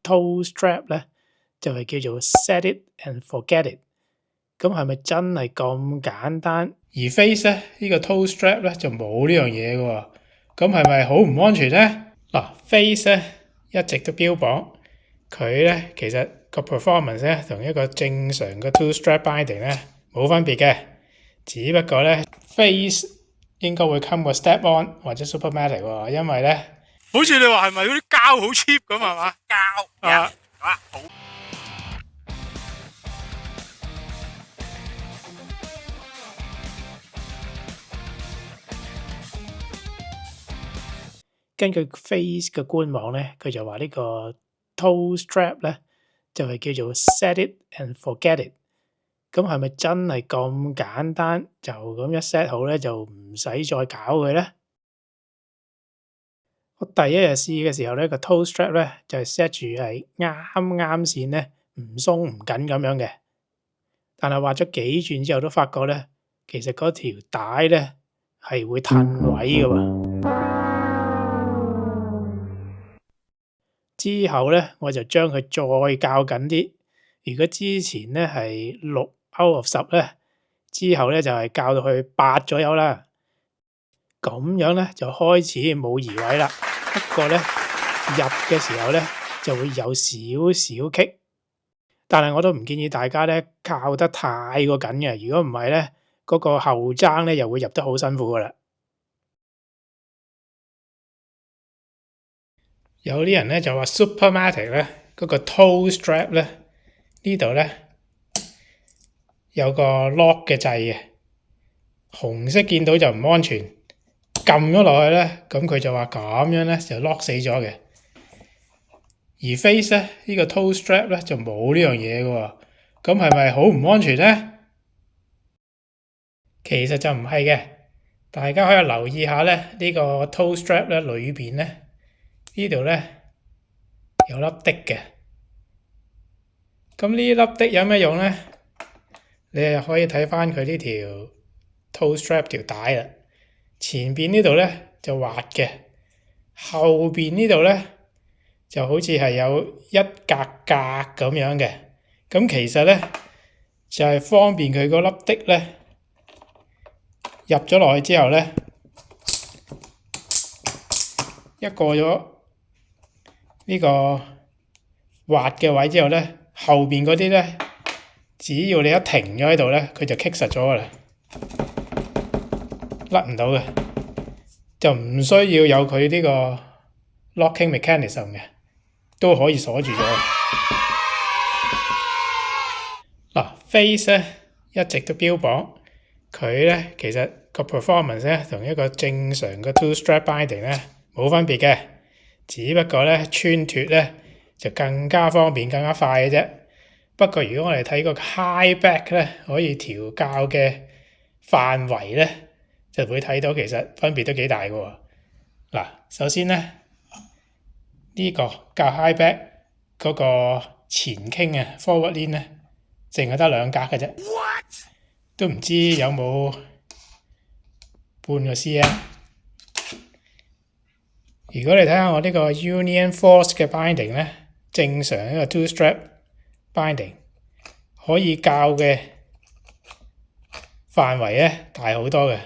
toe strap 咧，就係叫做 set it and forget it。咁係咪真係咁簡單？而 face 咧呢個 toe strap 咧就冇呢樣嘢嘅喎，咁係咪好唔安全咧？嗱，face 咧一直都標榜佢咧其實個 performance 咧同一個正常嘅 toe strap binding 咧冇分別嘅，只不過咧 face 應該會 come 個 step on 或者 supermatic 喎，因為咧好似你話係咪嗰啲膠好 cheap 咁係嘛？膠啊好。根據 Face 嘅官網咧，佢就話呢個 toe strap 咧就係叫做 set it and forget it。咁係咪真係咁簡單就咁一 set 好咧，就唔使再搞佢咧？我第一日試嘅時候咧，個 toe strap 咧就係 set 住係啱線咧，唔鬆唔緊咁樣嘅。但係畫咗幾轉之後都發覺咧，其實嗰條帶咧係會褪位嘅喎。之後咧，我就將佢再校緊啲。如果之前咧係6 out of 10咧，之後咧就係校到去8左右啦。咁樣咧就開始冇移位啦。不過咧入嘅時候咧就會有少少棘。但係我都唔建議大家咧校得太過緊嘅。如果唔係咧，嗰個後踭咧又會入得好辛苦噶啦。有啲人咧就話 Supermatic 咧嗰個 toe strap 咧呢度咧有個 lock 嘅掣嘅，紅色見到就唔安全，撳咗落去咧，咁佢就話咁樣咧就 lock 死咗嘅。而 face 咧呢個 toe strap 咧就冇呢樣嘢嘅喎，咁係咪好唔安全咧？其實就唔係嘅，大家可以留意下咧呢個 toe strap 咧裏邊咧。呢度咧有粒滴嘅，咁呢粒滴有咩用咧？你又可以睇翻佢呢條 toe strap 條帶啦。前邊呢度咧就滑嘅，後邊呢度咧就好似係有一格格咁樣嘅。咁其實咧就係方便佢嗰粒滴咧入咗落去之後咧，一過咗呢個滑嘅位之後咧，後邊嗰啲咧，只要你一停咗喺度咧，佢就棘實咗噶啦，甩唔到嘅，就唔需要有佢呢個 locking mechanism 嘅，都可以鎖住咗。嗱，face 咧一直都標榜佢咧其實個 performance 咧同一個正常嘅 toe strap binding 咧冇分別嘅。只不過咧穿脫咧就更加方便、更加快嘅啫。不過如果我哋睇個 high back 咧，可以調校嘅範圍咧，就會睇到其實分別都幾大嘅喎。嗱，首先咧呢個校 high back 嗰個前傾啊 forward lean 咧，淨係得2格嘅啫，都唔知有冇半個 cm。如果你睇下我呢個 Union Force 嘅 binding 咧，正常一個 two strap binding 可以校嘅範圍咧大好多嘅。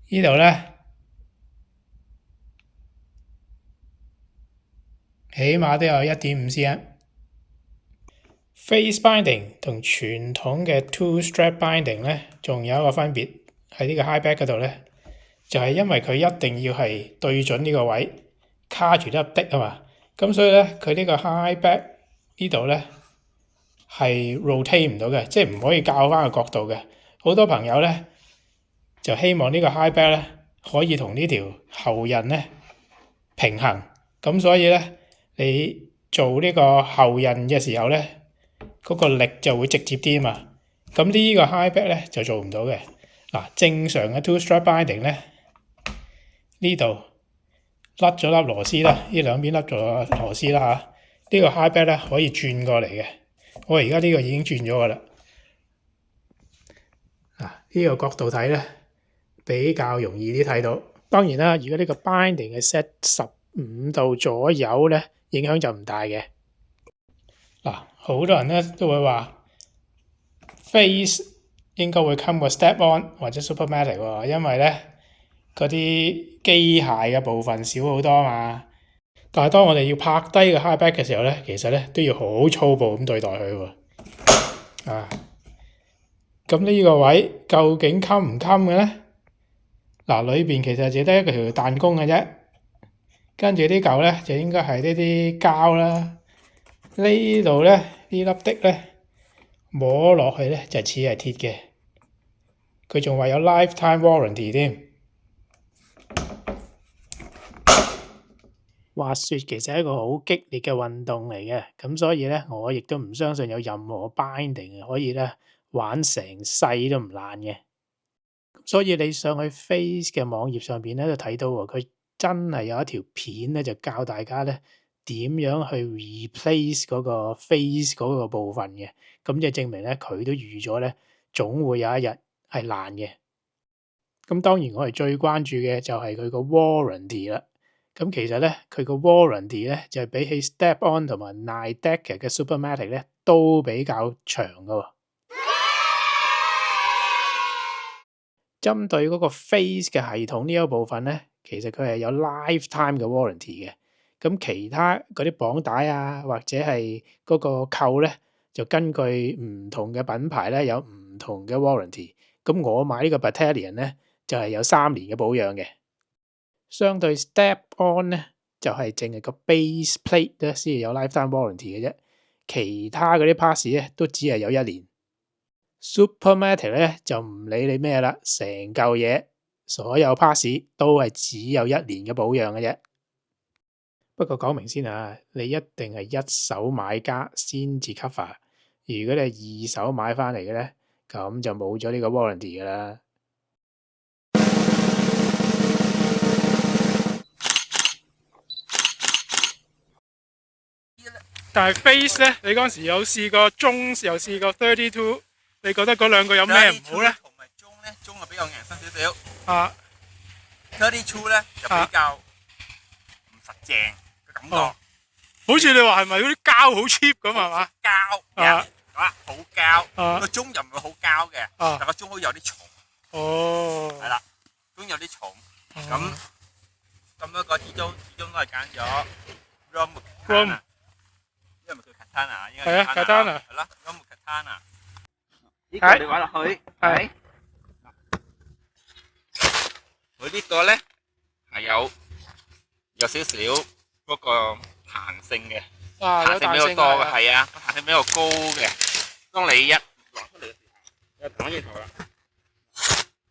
呢度咧起碼都有1.5 cm。Face binding 同傳統嘅 two strap binding 咧，仲有一個分別喺呢個 high back 嗰度咧。就係因為佢一定要係對準呢個位卡住粒滴啊嘛，咁所以咧佢呢個 high back 呢度咧係 rotate 唔到嘅，即係唔可以校翻個角度嘅。好多朋友咧就希望呢個 high back 咧可以同呢條後刃咧平衡，咁所以咧你做呢個後刃嘅時候咧嗰個力就會直接啲啊嘛。咁呢個 high back 咧就做唔到嘅。嗱，正常嘅 two strap binding 咧。呢度甩咗粒螺絲啦，呢兩邊甩咗螺絲啦嚇。呢個 high back 咧可以轉過嚟嘅，我而家呢個已經轉咗噶啦。呢個角度睇咧比較容易啲睇到。當然啦，如果呢個 binding 係 set 10 5度左右咧，影響就唔大嘅。嗱，好多人咧都會話 Phase 應該會 come 個 Step On 或者 Supermatic 喎，因為咧嗰啲機械嘅部分少好多嘛。但係當我哋要拍低個 high back 嘅時候咧，其實咧都要好粗暴咁對待佢喎。啊，咁呢個位究竟襟唔襟嘅咧？嗱，裏邊其實只得一條彈弓嘅啫，跟住呢嚿咧就應該係呢啲膠啦。呢度咧呢粒的咧摸落去咧就似係鐵嘅，佢仲話有 lifetime warranty 添。滑雪其實係一個好激烈嘅運動嚟嘅，咁所以咧我亦都唔相信有任何 binding 可以咧玩成世都唔爛嘅。所以你上去 Phase 嘅網頁上邊咧就睇到喎，佢真係有一條片咧就教大家咧點樣去 replace 嗰個 Phase 嗰個部分嘅，咁就證明咧佢都預咗咧總會有一日係爛嘅。咁當然我哋最關注嘅就係佢個 warranty 啦。咁其實咧佢個 warranty 咧就係比起 Step On 同埋 Nideca 嘅 Supermatic 咧都比較長㗎喎。針對嗰個 Phase 嘅系統呢一部分咧，其實佢係有 lifetime 嘅 warranty 嘅。咁其他嗰啲綁帶啊，或者係嗰個扣咧，就根據唔同嘅品牌咧有唔同嘅 warranty。咁我買呢個 Battalion 咧就係有3年嘅保養嘅。相對 Step On 咧就係淨係個 base plate 咧先係有 lifetime warranty 嘅啫，其他嗰啲 parts 咧都只係有1年。Supermatic 咧就唔理你咩啦，成嚿嘢所有 parts 都係只有1年嘅保養嘅啫。不過講明先啊，你一定係一手買家先至 cover，如果你係二手買翻嚟嘅咧，咁就冇咗呢個 warranty 噶啦。但係 Phase 咧，你嗰陣時有試過中，又試過32，你覺得嗰兩個有咩唔好咧？同埋中咧，中就比較硬身少少。啊32咧就比較唔實淨嘅感覺。好似你話係咪嗰啲膠好 cheap 咁係嘛？膠啊，好膠。個中又唔會好膠嘅，但個中好似有啲重。哦，係啦，中有啲重。咁多個始終都係揀咗 Rom。因為佢 Katana， 應該係 Katana， 係啦 ，Rom Katana。呢個你玩落去，係。佢呢個咧係有少少嗰個彈性嘅，彈性比較多嘅，係啊，彈性比較高嘅。當你一攞出嚟嘅時候，又彈翻轉頭啦，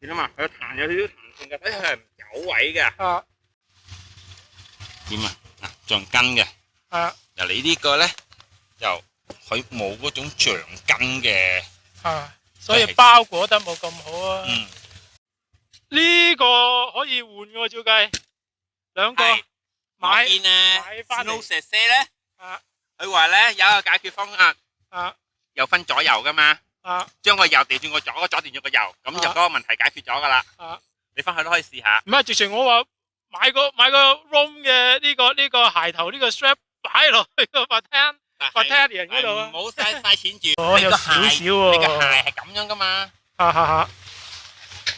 見到嘛？佢彈有少少彈性嘅，睇佢係有位嘅。點啊？嗱，橡筋嘅。嗱，你呢個咧就佢冇嗰種橡筋嘅，所以包裹得冇咁好啊。呢個可以換嘅喎，照計兩個買翻嚟。蛇蛇咧，佢話咧有一個解決方案，又分左右噶嘛，將個右調轉個左，個左調轉個右，咁就嗰個問題解決咗噶啦。你翻去都可以試下。唔係，直情我話買個 Rom 嘅呢個鞋頭呢個 strap 擺落去個 Battalion 嗰度啊。唔好嘥錢住。有少少喎。你個鞋係咁樣噶嘛？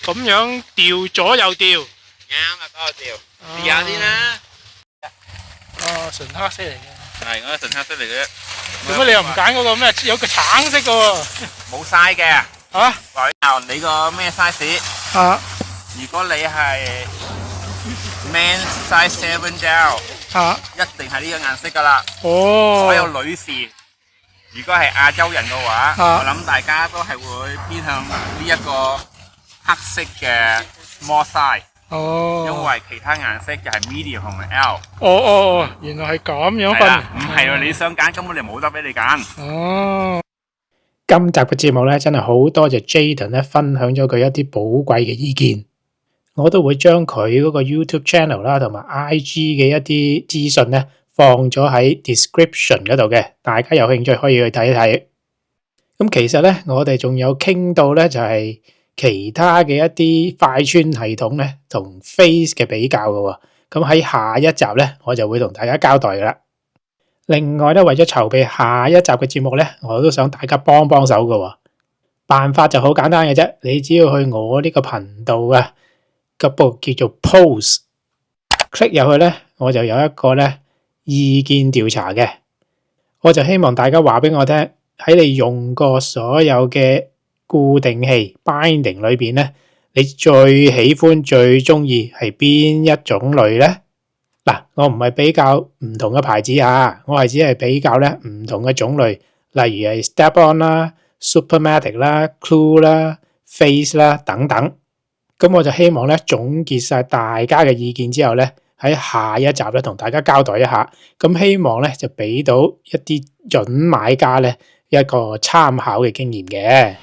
咁樣調左右調。啱啦，嗰個調。試下先啦。純黑色嚟嘅。係，嗰個純黑色嚟嘅。點解你又唔揀嗰個咩？有個橙色嘅喎。冇嘥嘅。嚇？你個咩 size？如果你係 man size 7 down，一定係呢個顏色噶啦。所有女士，如果係亞洲人嘅話，我諗大家都係會偏向呢一個黑色嘅 small size。因為其他顏色就係 medium 同埋 L。原來係咁樣分。唔係喎，你想揀根本就冇得俾你揀。今集嘅節目咧，真係好多謝 Jayden 咧分享咗佢一啲寶貴嘅意見。我都會將佢嗰個 YouTube channel 啦，同埋 IG 嘅一啲資訊咧，放咗喺 description 嗰度嘅，大家有興趣可以去睇一睇。咁其實咧，我哋仲有傾到咧，就係其他嘅一啲快穿系統咧，同 Phase 嘅比較嘅喎。咁喺下一集咧，我就會同大家交代噶啦。另外咧，為咗籌備下一集嘅節目咧，我都想大家幫手㗎喎。辦法就好簡單嘅啫，你只要去我呢個頻道啊，個部叫做 Post，click 入去咧，我就有一個咧意見調查嘅。我就希望大家話俾我聽，喺你用過所有嘅固定器 binding 裏邊咧，你最喜歡最中意係邊一種類咧？嗱，我唔係比較唔同嘅牌子啊，我係只係比較咧唔同嘅種類，例如係 Step-on 啦、Supermatic 啦、Clue 啦、Phase 啦等等。咁我就希望咧總結晒大家嘅意見之後咧，喺下一集咧同大家交代一下。咁希望咧就俾到一啲準買家咧一個參考嘅經驗嘅。